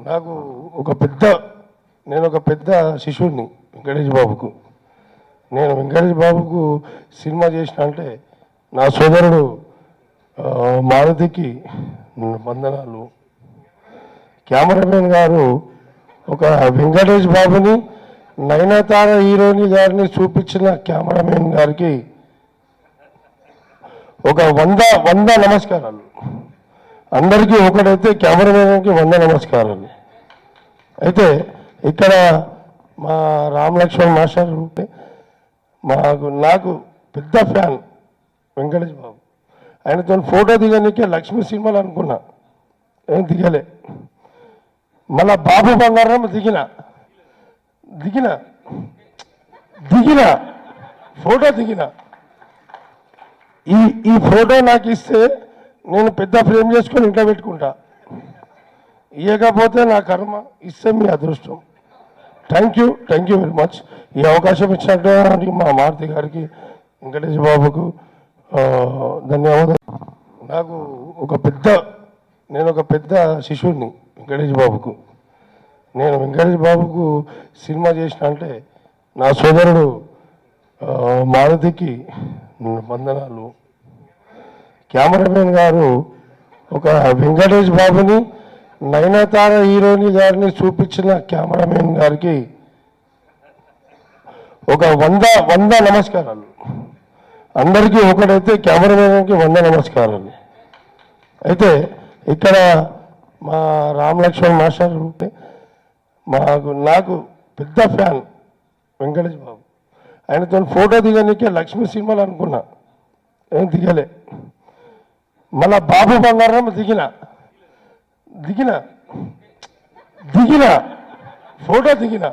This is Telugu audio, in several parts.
నాకు నేను ఒక పెద్ద శిష్యుడిని వెంకటేష్ బాబుకు. నేను వెంకటేష్ బాబుకు సినిమా చేసిన అంటే నా సోదరుడు మారుతికి వందనాలు. కెమెరామెన్ గారు ఒక వెంకటేష్ బాబుని నయనతార హీరోయిన్ గారిని చూపించిన కెమెరామెన్ గారికి ఒక వంద నమస్కారాలు. అందరికీ ఒకటైతే కెమెరామెన్కి 100 నమస్కారాలు. అయితే ఇక్కడ మా రామ్ లక్ష్మణ్ మాస్టర్ నాకు పెద్ద ఫ్యాన్ వెంకటేష్ బాబు. ఆయనతో ఫోటో దిగనికే లక్ష్మీ సినిమాలు అనుకున్నా, ఏం దిగలే. మళ్ళా బాబు బంగారం దిగిన ఫోటో దిగిన. ఈ ఫోటో నాకు ఇస్తే నేను పెద్ద ఫ్రేమ్ చేసుకొని ఇంట్లో పెట్టుకుంటా. ఇవ్వకపోతే నా కర్మ, ఇస్తే మీ అదృష్టం. Thank you very much. ఈ అవకాశం ఇచ్చినట్టు మా మారుతి గారికి, వెంకటేష్ బాబుకు ధన్యవాదాలు. నేను ఒక పెద్ద శిష్యుడిని వెంకటేష్ బాబుకు. నేను వెంకటేష్ బాబుకు సినిమా చేసిన అంటే నా సోదరుడు మారుతికి వందనాలు. కెమెరామెన్ గారు ఒక వెంకటేష్ బాబుని నయనతార హీరోయిన్ గారిని చూపించిన కెమెరామెన్ గారికి ఒక వంద నమస్కారాలు. అందరికీ ఒకటైతే కెమెరామెన్కి 100 నమస్కారాలు. అయితే ఇక్కడ మా రామ్ లక్ష్మణ్ మాస్టర్ నాకు పెద్ద ఫ్యాన్ వెంకటేష్ బాబు. ఆయనతో ఫోటో దిగనికే లక్ష్మీ సినిమాలు అనుకున్నా, ఏం దిగలే. మళ్ళా బాబు బంగారం దిగిన ఫోటో దిగిన.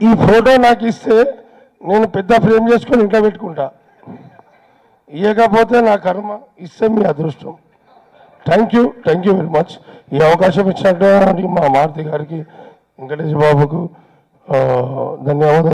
ఈ ఫోటో నాకు ఇస్తే నేను పెద్ద ఫ్రేమ్ చేసుకొని ఇంట్లో పెట్టుకుంటా. ఇవ్వకపోతే నా కర్మ, ఇస్తే మీ అదృష్టం. Thank you very much. ఈ అవకాశం ఇచ్చినట్టు మా మారుతి గారికి, వెంకటేష్ బాబుకు ధన్యవాదాలు.